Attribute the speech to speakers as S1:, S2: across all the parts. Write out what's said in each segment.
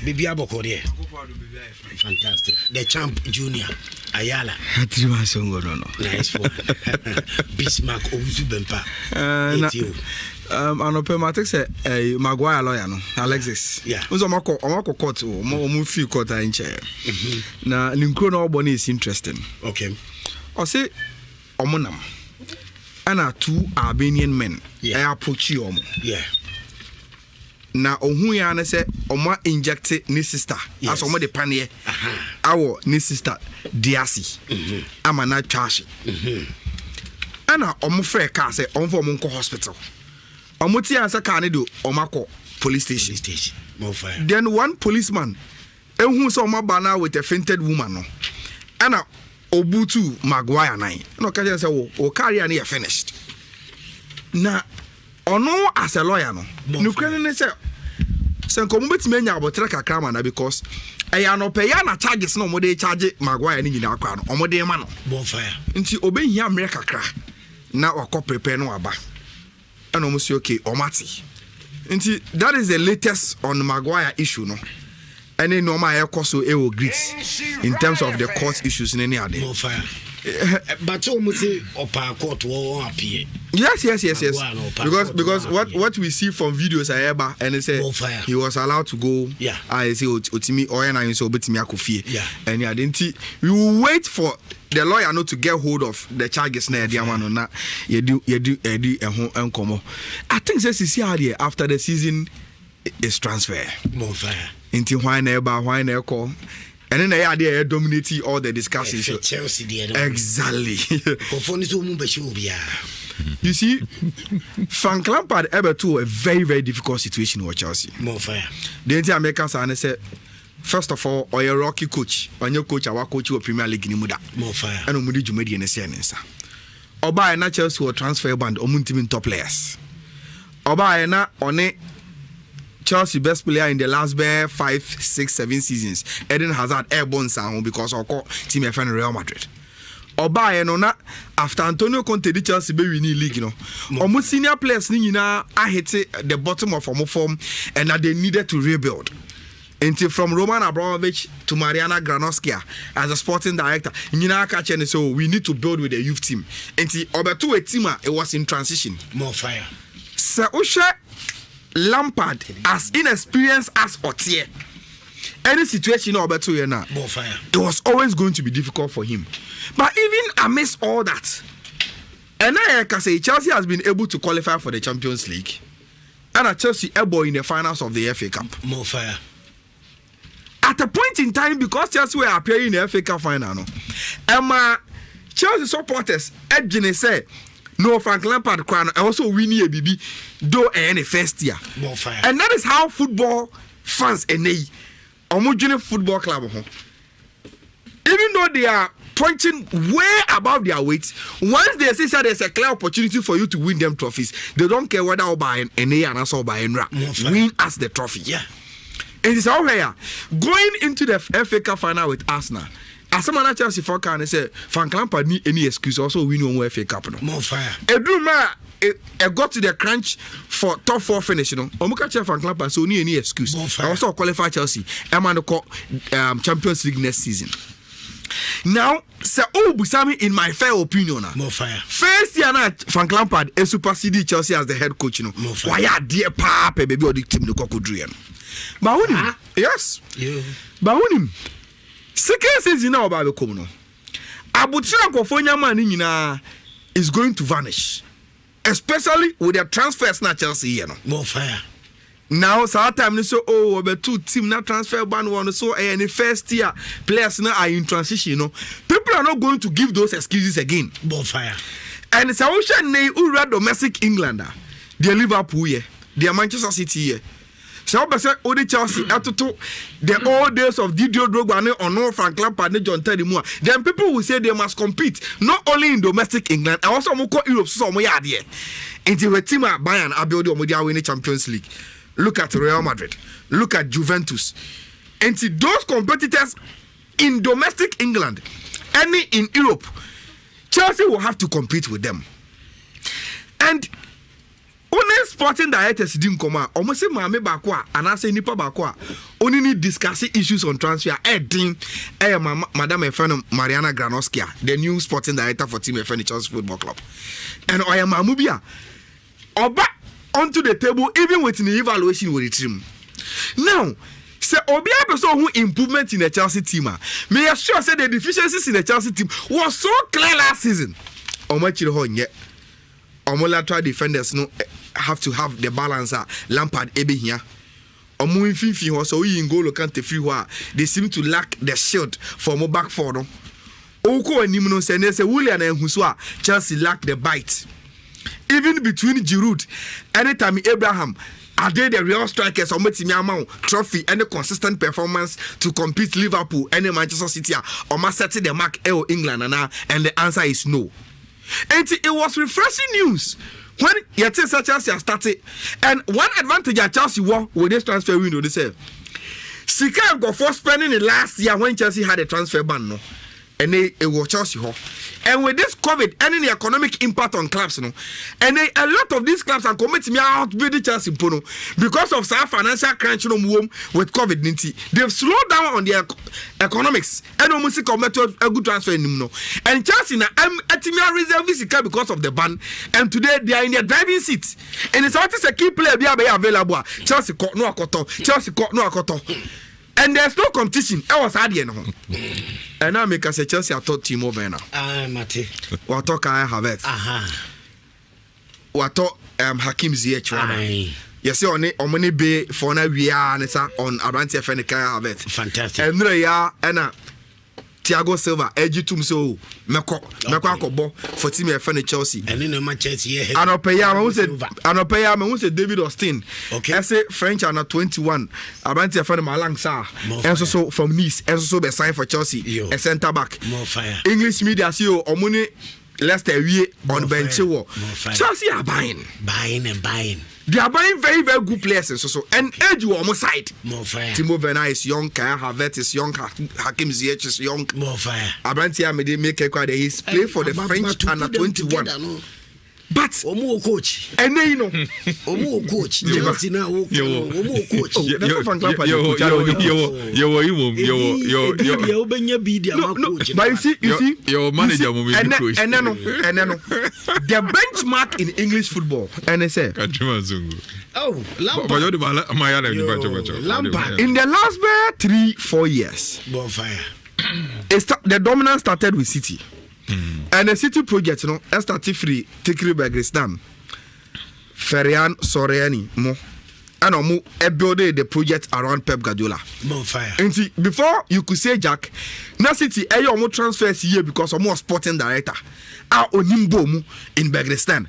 S1: Bibia Bokode. Fantastic. The champ junior Ayala. Nice one. Bismarck Owusu Bempa.
S2: Anope say Maguire lawyer no Alexis.
S1: Yeah.
S2: Unzo omako court o free court nche. Na ninkro na obone is interesting.
S1: Okay.
S2: O say omonam. Ana two Albanian men.
S1: Yeah.
S2: Approach you omo.
S1: Yeah.
S2: Na ohun ya na say omo inject ni sister as omo de panie awo ni sister diasi ama na twashi ana omo frɛ ka say omo for omo hospital omo ti ansa ka ne do omo akɔ police station
S1: More fire.
S2: Then one policeman ehun say omo ba na with a fainted woman no ana obutu Maguire nine no ka say o career na finished na ono as a lawyer no nukran ne say senko mo betime nya abotre kakra ma na because eya no pay ya na charges no mo dey charge Maguire ni nyina akwa no omo dey ma no
S1: bonfire
S2: nti obehia mre kakra na wakọ prepare no aba and omo say okay omati nti that is the latest on Maguire issue no any normal air cost so e wo Greece in terms of the court issues in any other
S1: bonfire. But almost opa court will appear.
S2: Yes. Because what we see from videos I ever and they say he was allowed to go.
S1: Yeah.
S2: I say otimi or na so betimi akofie.
S1: Yeah.
S2: And yeah, didn't we will wait for the lawyer not to get hold of the charges na dia man na you do ehun enkomo. I think say see here after the season is transfer.
S1: Bonfire.
S2: Into why na eko. And then they dominate all the discussions.
S1: Chelsea,
S2: exactly.
S1: You
S2: see, Frank Lampard ever to a very, very difficult situation with Chelsea.
S1: More fire.
S2: The Americans and said, first of all, or your Rocky coach, or your coach, our coach of Premier League in Muda.
S1: More fire.
S2: And Umudi Jumedi and Sensa. Or by a Chelsea or transfer band or Muntimin top players. Or by a on a Chelsea best player in the last 5, 6, 7 seasons. Eden Hazard airborne sound because of team FN Real Madrid. Oba na after Antonio Conte the Chelsea be winning league you know. Omo senior players ni nyina I hit the bottom of omo form and that they needed to rebuild. Until from Roman Abramovich to Mariana Granovskia as a sporting director, nyina catch and so we need to build with the youth team. Until obeto a team it was in transition.
S1: More fire.
S2: Sir Usha Lampard as inexperienced as Otier. Any situation about 2 years now, it was always going to be difficult for him. But even amidst all that, and I can say Chelsea has been able to qualify for the Champions League, and Chelsea able in the finals of the FA Cup.
S1: More fire.
S2: At a point in time, because Chelsea were appearing in the FA Cup final, no, Chelsea supporters, Edgine said. No, Frank Lampard crown also winning a BB though any first year.
S1: More fire.
S2: And that is how football fans and they homogeneous football club. Even though they are punching way above their weight, once they say that there's a clear opportunity for you to win them trophies, they don't care whether or by an A and also by an win as the trophy.
S1: Yeah.
S2: And it's all here. Going into the FA Cup final with Arsenal. As someone Chelsea for can say Frank Lampard need any excuse also win one FA Cup no.
S1: More fire.
S2: Eduma got to the crunch for top 4 finish no. Omuka Chelsea Frank Lampard so need any excuse. I also qualify Chelsea. I'm call Champions League next season. Now, say Busami in my fair opinion
S1: more fire.
S2: First year na Frank Lampard e supersede Chelsea as the head coach no. Why are dear papa baby or the team no kokudru no. But who him? Yes. Yeah. But who him? Second season now about come no. Abutra Kofonya man nyina is going to vanish. Especially with the transfers na Chelsea here no.
S1: More fire.
S2: Now time they say about 2 team na transfer ban one so any first year players now are in transition no. People are not going to give those excuses again.
S1: More fire.
S2: And so we shall name domestic England. The Liverpool here, the Manchester City here. So I say Odi Chelsea atoto the old days of Didier Drogba or no Frank Lampard and John Terry Moore. Then people will say they must compete not only in domestic England and also more Europe so more yard here. Until the team at Bayern are building on winning Champions League. Look at Real Madrid. Look at Juventus. And see those competitors in domestic England, any in Europe, Chelsea will have to compete with them. And Only sporting directors didn't come out. Almost say Mame Bakwa and I say Nipa Bakwa. Only need discussing issues on transfer. Madam Efeno Mariana Granoskia, the new sporting director for Team Efeno Chelsea Football Club. And I am Amubia. Oba onto the table, even with the evaluation with the team. Now, say Obia person who improvement in the Chelsea team. May I sure say the deficiencies in the Chelsea team was so clear last season. Omachiro yet. Lateral defenders no have to have the balance. Lampard ebe here. Omo infinfi ho so yin goal kan te free ho. They seem to lack the shield for mo back four no. Oko anim no say William and Huswa Chelsea lack the bite. Even between Giroud, anytime Abraham are they the real strikers or metimi amount trophy and a consistent performance to compete Liverpool and Manchester City or must set the mark England and the answer is no. And it was refreshing news when Chelsea started. And one advantage at Chelsea won with this transfer window, they said Sika got for spending the last year when Chelsea had a transfer ban, no, and it was Chelsea. And with this COVID, any economic impact on clubs, no, and a lot of these clubs are committing me out building Chelsea Pono because of some financial crunch no with COVID-19. They've slowed down on their economics and almost commit to a good transfer no. And Chelsea now I'm at me reserve because of the ban, and today they are in their driving seat. And it's always a key player be available. Chelsea caught no akoto, Chelsea caught no akoto. And there's no competition. I was hard no. And now make us a Chelsea I thought team over now.
S1: Mate.
S2: What talk I have it. What talk Hakim Ziyech. Yes, on money be for na we are on Arantia Fenica have it.
S1: Fantastic.
S2: And and Thiago Silva, Ejitum so Meko Bo for Team Efene Chelsea.
S1: And in my Chelsea here.
S2: Anopaya, who said David Austin.
S1: Okay.
S2: I say French are not 21. Arantia Fene Malangsa. And so from Nice, and so be signed for Chelsea. A centre back.
S1: More fire.
S2: English media CEO Omuni Leicester we on bench. Chelsea are buying. They are buying very, very good players and so and edge you on my side. More fire. Timo Werner is young, Kaya Havertz is young, Hakim Ziyech is young.
S1: More fire.
S2: Abrantia made make a quite he's play for the French under 21. But
S1: Omo coach.
S2: And then you know
S1: Omo coach. Chelsea now Omo coach.
S2: But you see
S3: your manager will be coach.
S2: And then the benchmark in English football and they say
S1: oh, Lampard.
S2: In the last 3-4 years,
S1: more fire.
S2: The dominance started with City. And the City project, you know, started free, Tikri Begristan, Ferian Soriani, Mo, and Omu, building the project around Pep Guardiola.
S1: More fire.
S2: And see, before you could say Jack, now City, Omu transfers here because of more sporting director, Onimbo in Begristan.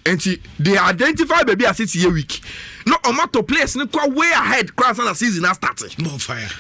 S2: And see, they identify baby as City here week. No, Omu to place, no, way ahead, cross on the season has started.
S1: More fire.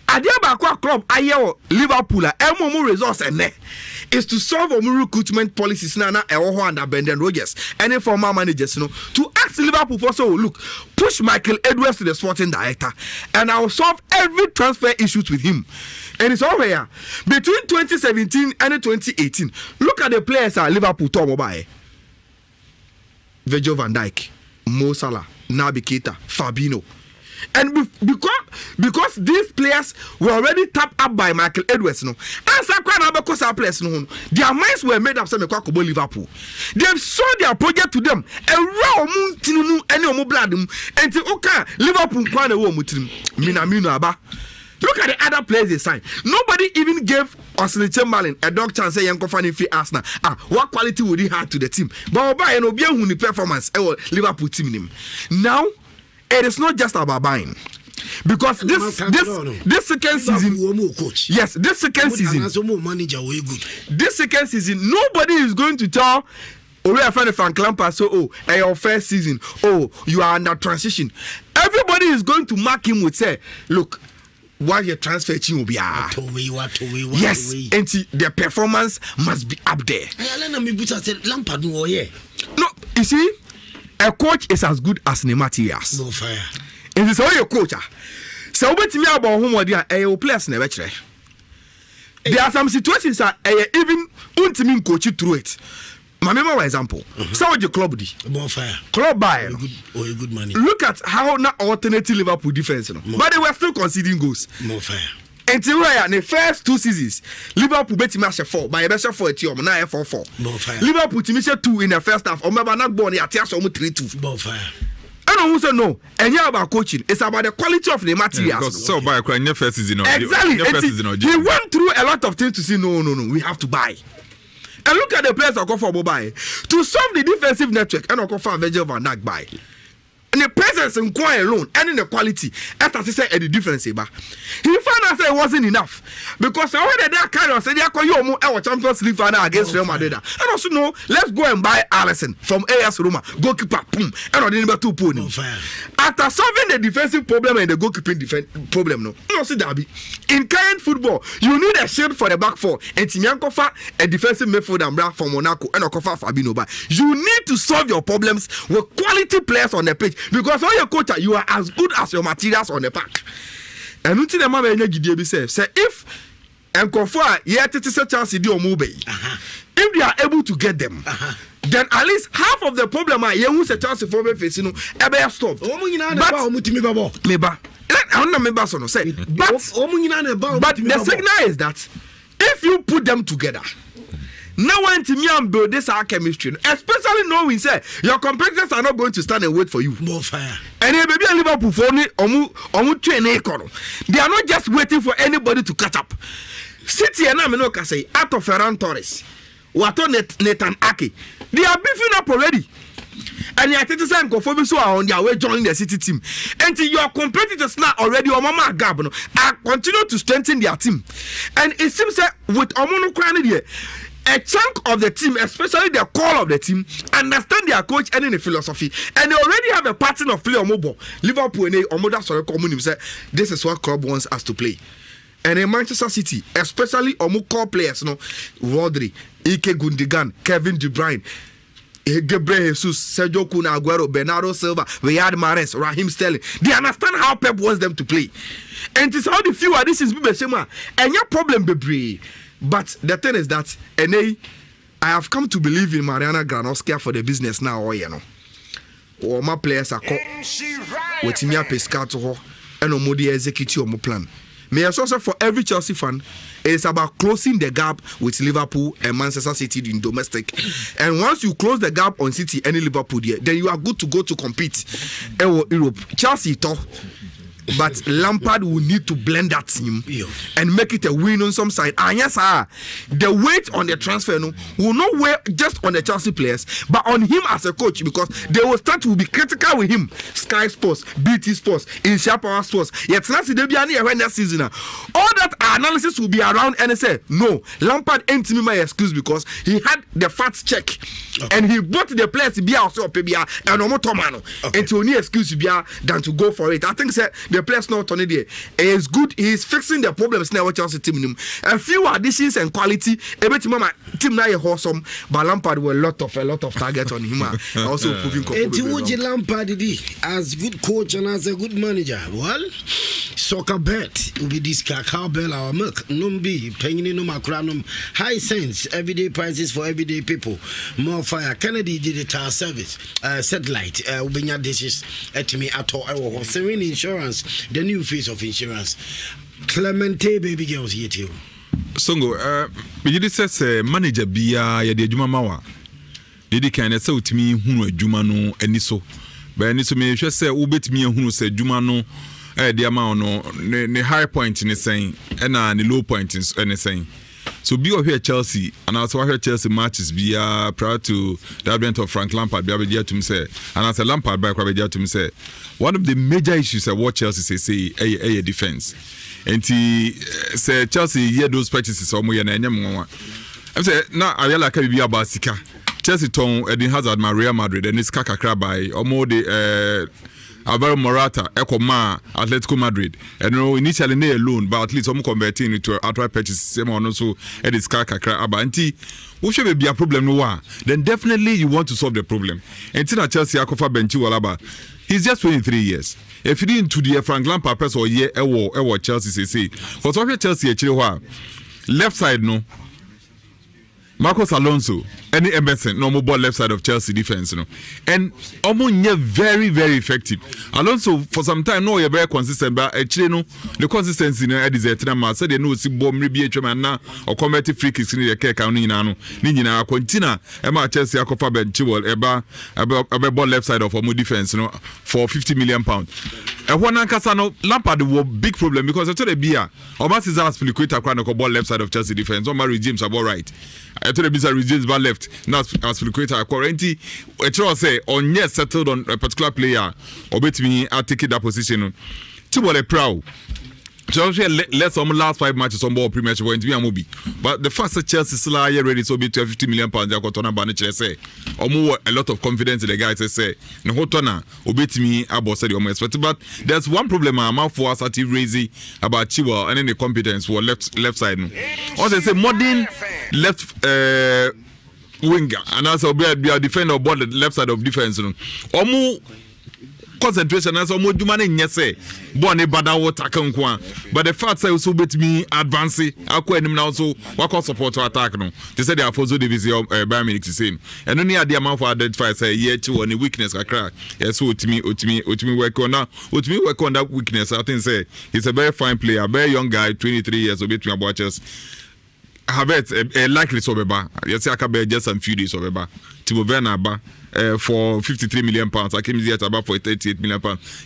S2: Adiabakwa club ayo Liverpool Elmo resource and is to solve recruitment policies na under Brendan Rodgers any former managers to ask Liverpool for so look push Michael Edwards to the sporting director and I will solve every transfer issues with him. And it's over here between 2017 and 2018. Look at the players at Liverpool Tom Obaye, Virgil van Dijk, Mo Salah, Naby Keita, Fabinho. And because these players were already tapped up by Michael Edwards, no, because our players, no, their minds were made up. Some Liverpool, they saw their project to them. A raw moon, tinu, any more blood, and okay, Liverpool, kwana wo mutim, minamino aba. Look at the other players they signed. Nobody even gave Oxlade Chamberlain a dog chance. Say Yanko Fanny free Arsenal. What quality would he have to the team? But Oba and Obian who performance, Liverpool team him now. It is not just about buying, because this second season, yes, this second season, nobody is going to tell Frank Lampard so your first season, you are under transition. Everybody is going to mark him with say, look, what your transfer team will be yes, and the performance must be up there. No, you see. A coach is as good as the materials.
S1: No fire.
S2: And it's all your coach. So what me about whom they are players never try. There are some situations that even ultimate coach you through it. My member example. So what your club di?
S1: Bonfire.
S2: Club buy.
S1: Or a good money.
S2: Look at how now alternative Liverpool defense, but they were still conceding goals.
S1: Bonfire.
S2: Until where the first 2 seasons, Liverpool bet match 4, by a best 4 at you, now 4-4. Liverpool team 2 in the first half. Or maybe not born at 3-2.
S1: Bonfire.
S2: I don't also know. And yeah, about coaching. It's about the quality of the materials.
S3: So by crying your first season.
S2: Exactly. He went through a lot of things to say no. We have to buy. And look at the players that go for buy to solve the defensive network. And go for Virgil van Dijk buy. And the presence in Kwai alone and in the quality, as I said, the difference. He found out that it wasn't enough because already that kind of said, "You our Champions League final against Real Madrid." And also, no, let's go and buy Alisson from AS Roma, goalkeeper, boom, and on the number 2 pony. After solving the defensive problem and the goalkeeping problem, no, see Derby. In current football, you need a shield for the back four, and Tinyankofa, a defensive midfielder from Monaco, and Okofa Fabinho. You need to solve your problems with quality players on the pitch. Because when you're coach, you are as good as your materials on the park. And until the man say if and Kofa yet it is a chance to do if they are able to get them, then at least half of the problem are you a chance for me facing ever stop. But the signal is that if you put them together. No one to me and build this our chemistry, especially knowing say your competitors are not going to stand and wait for you.
S1: More fire.
S2: And if baby Liverpool for me, train they are not just waiting for anybody to catch up. City and Aminoka say out of Ferran Torres, Wato Nathan Ake, they are beefing up already. And yet it is so are on their way joining the City team. And your competitors now already on Mama Gabno are continue to strengthen their team. And it seems that with Omono Kranidi, a chunk of the team, especially the core of the team, understand their coach and in the philosophy, and they already have a pattern of play on mobile. Liverpool and Omoda sorry community say this is what club wants us to play. And in Manchester City, especially Omo core players, Rodri, Ike Gundogan, Kevin De Bruyne, Gabriel Jesus, Sergio Kun Aguero, Bernardo Silva, Riyad Mahrez, Raheem Sterling. They understand how Pep wants them to play, and it's how the few additions be Shema and your problem be. But the thing is that, I have come to believe in Mariana Granovsky for the business now. Or my players are called with me Pescato and Omodi execute my plan. May I also for every Chelsea fan, it's about closing the gap with Liverpool and Manchester City in domestic. And once you close the gap on City and Liverpool, then you are good to go to compete in Europe. Chelsea talk. But Lampard will need to blend that team and make it a win on some side. And yes, the weight on the transfer will not weigh just on the Chelsea players, but on him as a coach, because they will start to be critical with him. Sky Sports, BT Sports, Insha Power Sports. Yet next season, all that analysis will be around and say, no, Lampard ain't me my excuse because he had the facts check and he bought the players to be also and Omotomano until only excuse than to go for it. I think the players not on it there. It's good. He's fixing the problems now with Chelsea team. A few additions and quality. Every team now is awesome. But Lampard will a lot of target on him. Also proving.
S1: And Lampard as good coach and as a good manager. Well, soccer bet will be this cowbell our milk. Numbi penny no macranum. High sense. Everyday prices for everyday people. More fire. Kennedy digital service. Satellite. Ubinya dishes. Etimi ato. Serene Insurance. The new face of insurance. Clemente baby girls here too.
S3: Songo, me says manager bia ya de adwuma mawa. Didi kan say utimi hunu adwuma no ani so. Ba ani so me hwe say wo betimi hunu say adwuma no de ama no ne high point ni saying na ne low point ni saying. So be over here Chelsea and also here Chelsea matches bia prior to the advent of Frank Lampard bia be to me say and as a Lampard by kwa be to me say one of the major issues that what Chelsea say a defense. And say Chelsea hear those practices or more na nyam. I say na Ariela ka bibia ba sika. Chelsea ton Eden Hazard Real Madrid and it's kakra by or more the Alvaro Morata Ekoma Atletico Madrid and initially they alone but at least some converting into outright purchase same on also it is kakra abanti we should be a problem no then definitely you want to solve the problem. And Tina Chelsea akofa benchi walaba. He's just 23 years. If you didn't to the Frank Lampard person or year ewo Chelsea say. But what Chelsea actually left side no. Marcos Alonso any Emerson no more ball left side of Chelsea defense, and almost very very effective. Alonso for some time no, you're very consistent, but actually no, the consistency no is there. Tena said they know si bomb maybe na or combat free kicks in the cake and Nina continue. Emma Chelsea akofa benchiwol eba ball left side of our defense, for £50 million. And one Ankasano Lampard was big problem because I told the beer or Masis Aspilicueta crown ball left side of Chelsea defense. Or Mary James about right. I told the Bisa James ball left. Now Aspilicueta quarantine. I try say on yes settled on a particular player or bet me I take that position. Tibole proud. Chelsea less on last 5 matches on ball Premier League to be a movie. But the fact that Chelsea still are ready to be £50 million, they got on a banner say or more a lot of confidence in the guys say no hotona obey me about said almost. But there's one problem I'm out for us at raising about Chiwa and then the competence for left side. Or they say modern left winger and also be a defender about the left side of defense. Or more concentration as almost do money say born a bad water but the fact say so bet me advance akwa enim now so what support to attack no they say they are for so division Bayern Munich the same and only at the amount for identify say yeah to any weakness kakra yes so utimi work on that weakness. I think say he's a very fine player, very young guy, 23 years, obey to about us have it likely so beba yes I can be just some few days over Timo Werner ba for £53 million. I came here at about for £38 million.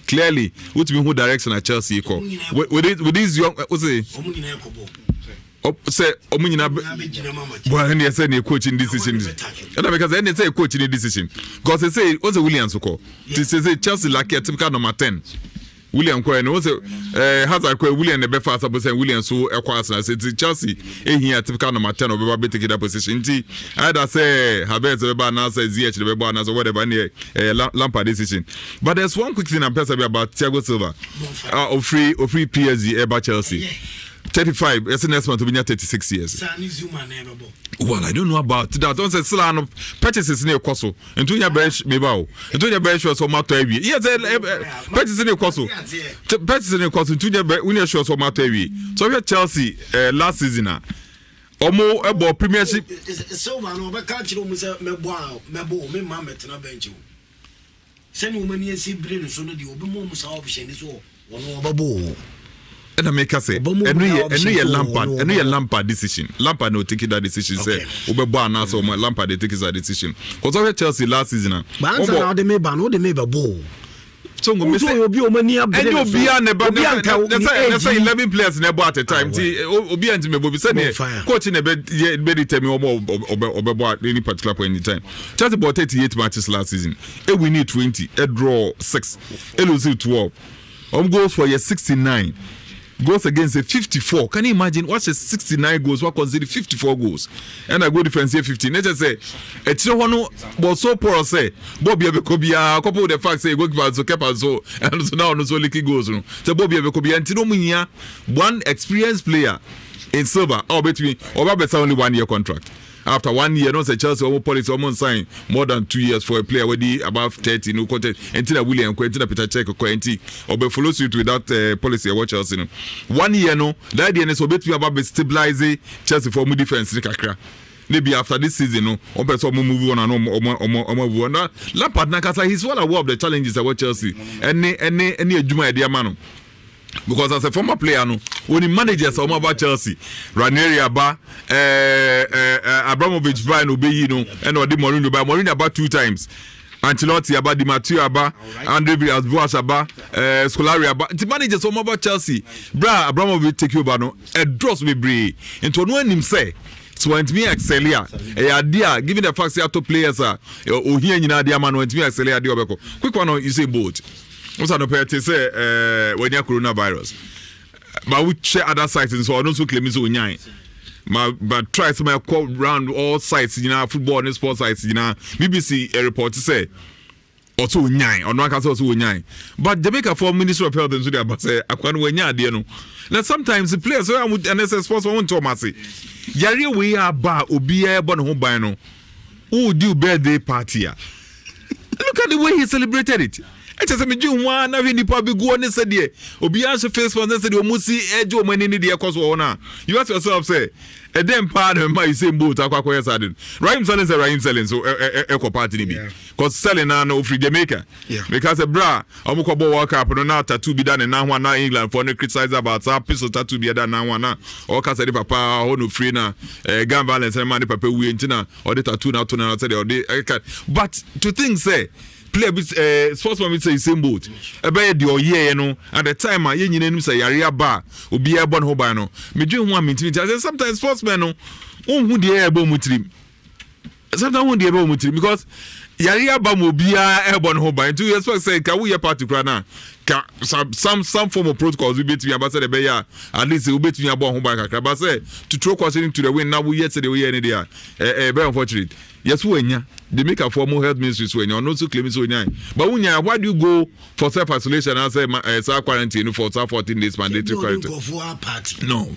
S3: Clearly, what mean who direction at Chelsea call with these young say well, and they said a coaching decision. And because then they say coaching decision because they say what's a Williams call this is a Chelsea like a typical number 10. William Cohen was Hazard William the Belfast saying William so acquires it's Chelsea here typical number 10 of Baba taking that position. Either say Havertz or now says ZH the Baba or whatever near Lampard decision. But there's one quick thing I'm passing about Thiago Silva of free PSG about Chelsea. 35, it's next month to be 36 years. Well, I don't know about that. Don't say Silano purchases near Koso. And to your bench, Mibao. And to your bench was on Matavi. Yes, purchases near Koso. Purchases near Koso. To your bench was on Matavi. So we had Chelsea last season. Or more about Premiership.
S1: So, no, but can't you almost Mebo, me mamma, and a bench. Send women here, see, Britain, so that you will be more option is all. One
S3: and I make us say, and we Lampard decision. Lampard no taking that decision. Say, Obeban now so Lampard they take that decision. Because over Chelsea last season,
S1: but answer how they may ban, no they may be ball.
S3: So go say obi o mani abere. And obi a neba. Let's say 11 players neba at a time. Ti obi anti me bobi say coach na be determine obo any particular point in time. Chelsea bought 38 matches last season. We need 20, a draw 6, a lose 12. Goals for year 69. Goals against a 54. Can you imagine what's a 69 goals? What consider 54 goals? And I go defense here 15. Let's just say a Chihuahua was so poor. Say Bobby Abekobia, couple of the facts say go so kept so and so now no so leaky goals. So Bobby Abekobia and Tinominia, one experienced player in silver. Oh, between or better only 1 year contract. After 1 year, no say Chelsea almost policy almost sign more than 2 years for a player with the above 30 no content. Until William Quentin Peter Check or Quentin or be follow suit with that policy watch Chelsea. 1 year no, that idea is about stabilizing Chelsea for more defense. Maybe after this season, no, or better move on and move on. Lampard Nakasa, he's well aware of the challenges about Chelsea. Any Juma idea man. Because as a former player, no, when he manages some about Chelsea, Ranieri Aba, Abramovich, Brian Obeyino, and Odi Mourinho about 2 times. Ancelotti Aba, Di Matteo Aba, Andre Villas-Boas Aba, Scolari Aba. The managers some about Chelsea, Bra Abramovich take you about no, a dross be brave. Into no one him say. So when me excel here, idea given the fact that top players are here in India man when me excel here, quick one you say both. What's an opportunity say when you coronavirus? But we share other sites and so I don't so claim so nyai. But try to make call round all sites, football and sports sites, BBC a report to say also nyai or no can also nyai. But Jamaica for Ministry of Health and Social but say akwan we nya de no. Now sometimes the players so would NSS sports want to mercy. Yari we are ba obi e bon ho ban no. Who do birthday party? Look at the way he celebrated it. I just me do one na nipa bi go ne said de obi answer Facebook na said o musi ejo mani ni de cause one. You ask yourself say e dem part of my same boat akwa yesterday. Rahim selling so eco party ni bi. Cause selling na no free Jamaica. Because a bra omuko bo work up no na tattoo bi da na ho na England for no criticize about that piece tattoo bi da na ho na o ka say papa ho no free na gun violence man papa we ntina or the tattoo na to na say the but to think say play bit sportsman be say same boat e be the oye no at the time ye nyina nim say yare aba obi e bon ho ban no me dwen ho amintimi say sometimes sportsmen no onhu de e bo mutrim sometimes onhu de e bo mutrim because yare aba mo bia e bon ho ban to you expect say ka we particular na some form of protocols we bet me about say the be ya at least we bet me about ho ban kakra but say to throw question to the wind now we yet say the we any there very unfortunate. Yes, they make a formal health ministry so you're not so claiming so but when you why do you go for self-isolation and say quarantine for 14 days mandatory quarantine?
S1: Go for a party.
S3: No.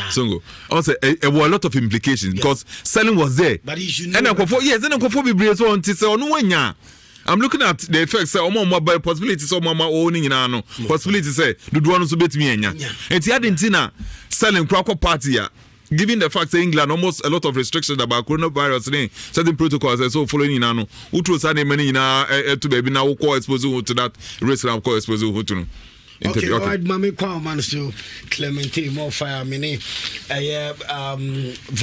S3: Songo. Also, there were a lot of implications because selling was there.
S1: But you should know.
S3: And then go for be so until say no one. I'm looking at the effects say mobile possibilities mama owning no possibilities say do one so bet me enya. And Argentina selling cracker party given the fact that England almost a lot of restrictions about coronavirus, certain protocols are so following in ano. Utro sa money na to baby now call expose to that risk now call expose to.
S1: Okay, all right, mommy, man, so Clementine more fire,